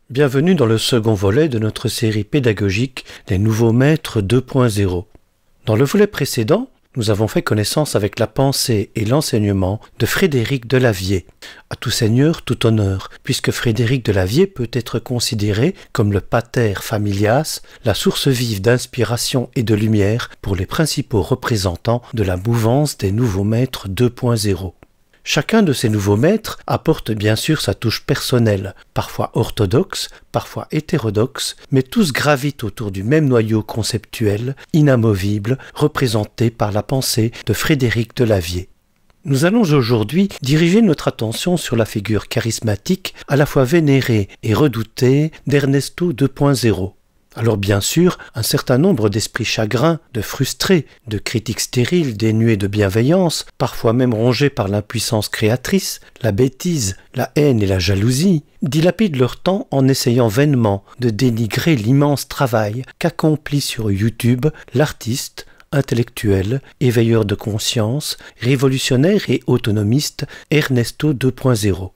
Bienvenue dans le second volet de notre série pédagogique des nouveaux maîtres 2.0. Dans le volet précédent, nous avons fait connaissance avec la pensée et l'enseignement de Frédéric Delavier. À tout seigneur, tout honneur, puisque Frédéric Delavier peut être considéré comme le pater familias, la source vive d'inspiration et de lumière pour les principaux représentants de la mouvance des nouveaux maîtres 2.0. Chacun de ces nouveaux maîtres apporte bien sûr sa touche personnelle, parfois orthodoxe, parfois hétérodoxe, mais tous gravitent autour du même noyau conceptuel, inamovible, représenté par la pensée de Frédéric Delavier. Nous allons aujourd'hui diriger notre attention sur la figure charismatique, à la fois vénérée et redoutée d'Ernesto 2.0. Alors bien sûr, un certain nombre d'esprits chagrins, de frustrés, de critiques stériles dénués de bienveillance, parfois même rongés par l'impuissance créatrice, la bêtise, la haine et la jalousie, dilapident leur temps en essayant vainement de dénigrer l'immense travail qu'accomplit sur YouTube l'artiste, intellectuel, éveilleur de conscience, révolutionnaire et autonomiste Ernesto 2.0.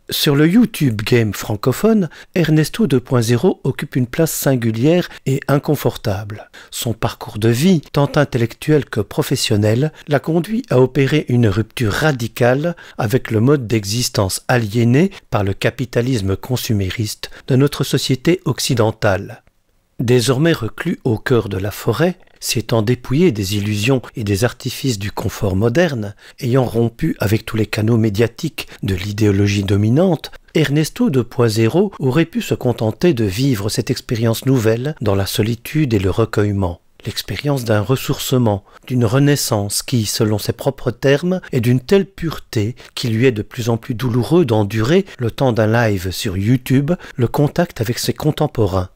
Sur le YouTube game francophone, Ernesto 2.0 occupe une place singulière et inconfortable. Son parcours de vie, tant intellectuel que professionnel, l'a conduit à opérer une rupture radicale avec le mode d'existence aliéné par le capitalisme consumériste de notre société occidentale. Désormais reclus au cœur de la forêt, s'étant dépouillé des illusions et des artifices du confort moderne, ayant rompu avec tous les canaux médiatiques de l'idéologie dominante, Ernesto 2.0 aurait pu se contenter de vivre cette expérience nouvelle dans la solitude et le recueillement. L'expérience d'un ressourcement, d'une renaissance qui, selon ses propres termes, est d'une telle pureté qu'il lui est de plus en plus douloureux d'endurer, le temps d'un live sur YouTube, le contact avec ses contemporains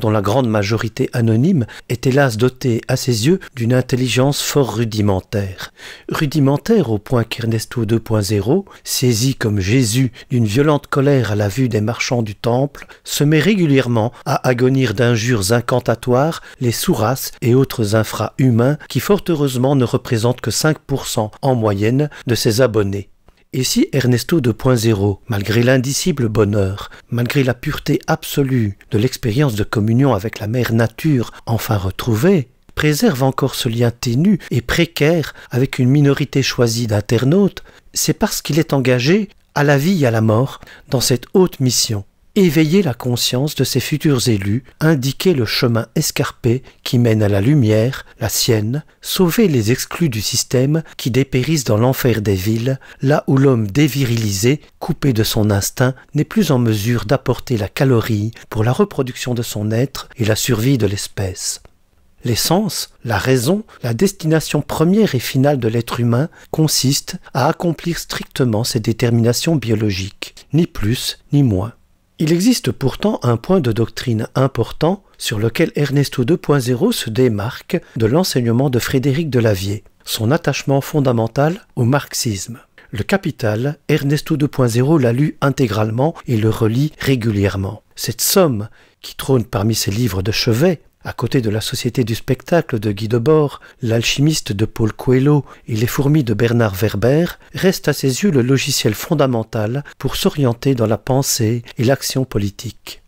dont la grande majorité anonyme est hélas dotée à ses yeux d'une intelligence fort rudimentaire. Rudimentaire au point qu'Ernesto 2.0, saisi comme Jésus d'une violente colère à la vue des marchands du temple, se met régulièrement à agonir d'injures incantatoires les sous-races et autres infra-humains qui fort heureusement ne représentent que 5% en moyenne de ses abonnés. Et si Ernesto 2.0, malgré l'indicible bonheur, malgré la pureté absolue de l'expérience de communion avec la mère nature enfin retrouvée, préserve encore ce lien ténu et précaire avec une minorité choisie d'internautes, c'est parce qu'il est engagé, à la vie et à la mort, dans cette haute mission. Éveiller la conscience de ses futurs élus, indiquer le chemin escarpé qui mène à la lumière, la sienne, sauver les exclus du système qui dépérissent dans l'enfer des villes, là où l'homme dévirilisé, coupé de son instinct, n'est plus en mesure d'apporter la calorie pour la reproduction de son être et la survie de l'espèce. L'essence, la raison, la destination première et finale de l'être humain consiste à accomplir strictement ses déterminations biologiques, ni plus ni moins. Il existe pourtant un point de doctrine important sur lequel Ernesto 2.0 se démarque de l'enseignement de Frédéric Delavier, son attachement fondamental au marxisme. Le Capital, Ernesto 2.0 l'a lu intégralement et le relit régulièrement. Cette somme, qui trône parmi ses livres de chevet, à côté de la Société du spectacle de Guy Debord, L'alchimiste de Paul Coelho et Les fourmis de Bernard Werber, reste à ses yeux le logiciel fondamental pour s'orienter dans la pensée et l'action politique.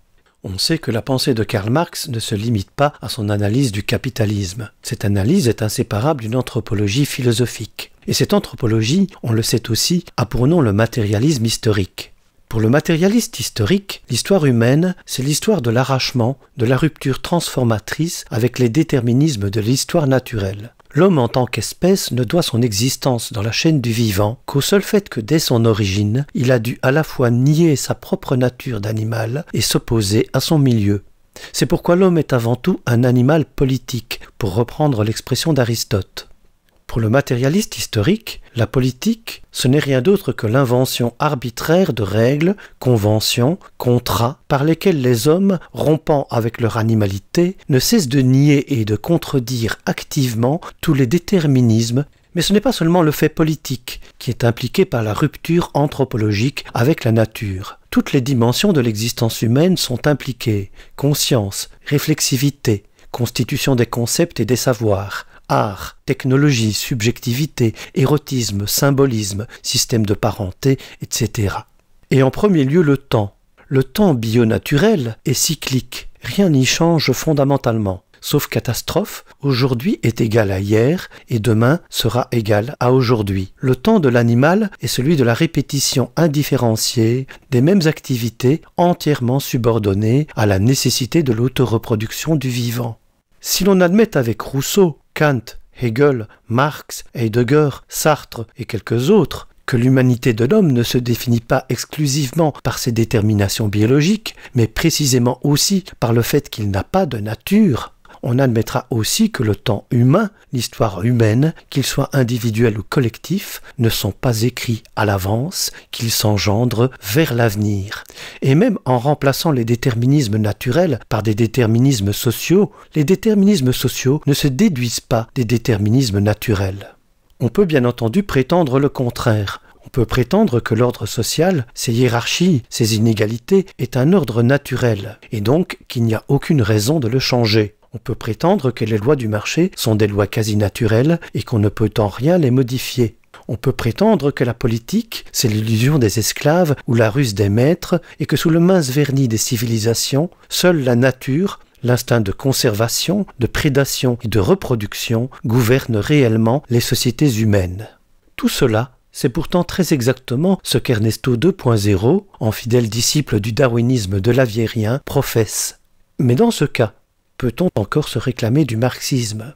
On sait que la pensée de Karl Marx ne se limite pas à son analyse du capitalisme. Cette analyse est inséparable d'une anthropologie philosophique. Et cette anthropologie, on le sait aussi, a pour nom le matérialisme historique. Pour le matérialiste historique, l'histoire humaine, c'est l'histoire de l'arrachement, de la rupture transformatrice avec les déterminismes de l'histoire naturelle. L'homme en tant qu'espèce ne doit son existence dans la chaîne du vivant qu'au seul fait que dès son origine, il a dû à la fois nier sa propre nature d'animal et s'opposer à son milieu. C'est pourquoi l'homme est avant tout un animal politique, pour reprendre l'expression d'Aristote. Pour le matérialiste historique, la politique, ce n'est rien d'autre que l'invention arbitraire de règles, conventions, contrats, par lesquels les hommes, rompant avec leur animalité, ne cessent de nier et de contredire activement tous les déterminismes. Mais ce n'est pas seulement le fait politique qui est impliqué par la rupture anthropologique avec la nature. Toutes les dimensions de l'existence humaine sont impliquées: conscience, réflexivité, constitution des concepts et des savoirs, art, technologie, subjectivité, érotisme, symbolisme, système de parenté, etc. Et en premier lieu le temps le temps bio-naturel est cyclique, rien n'y change fondamentalement. Sauf catastrophe, aujourd'hui est égal à hier et demain sera égal à aujourd'hui. Le temps de l'animal est celui de la répétition indifférenciée des mêmes activités entièrement subordonnées à la nécessité de l'autoreproduction du vivant. Si l'on admet avec Rousseau, Kant, Hegel, Marx, Heidegger, Sartre et quelques autres que l'humanité de l'homme ne se définit pas exclusivement par ses déterminations biologiques, mais précisément aussi par le fait qu'il n'a pas de nature, on admettra aussi que le temps humain, l'histoire humaine, qu'il soit individuel ou collectif, ne sont pas écrits à l'avance, qu'ils s'engendrent vers l'avenir. Et même en remplaçant les déterminismes naturels par des déterminismes sociaux, les déterminismes sociaux ne se déduisent pas des déterminismes naturels. On peut bien entendu prétendre le contraire. On peut prétendre que l'ordre social, ses hiérarchies, ses inégalités, est un ordre naturel, et donc qu'il n'y a aucune raison de le changer. On peut prétendre que les lois du marché sont des lois quasi naturelles et qu'on ne peut en rien les modifier. On peut prétendre que la politique, c'est l'illusion des esclaves ou la ruse des maîtres, et que sous le mince vernis des civilisations, seule la nature, l'instinct de conservation, de prédation et de reproduction gouverne réellement les sociétés humaines. Tout cela, c'est pourtant très exactement ce qu'Ernesto 2.0, en fidèle disciple du darwinisme de l'Aviérien, professe. Mais dans ce cas, peut-on encore se réclamer du marxisme ?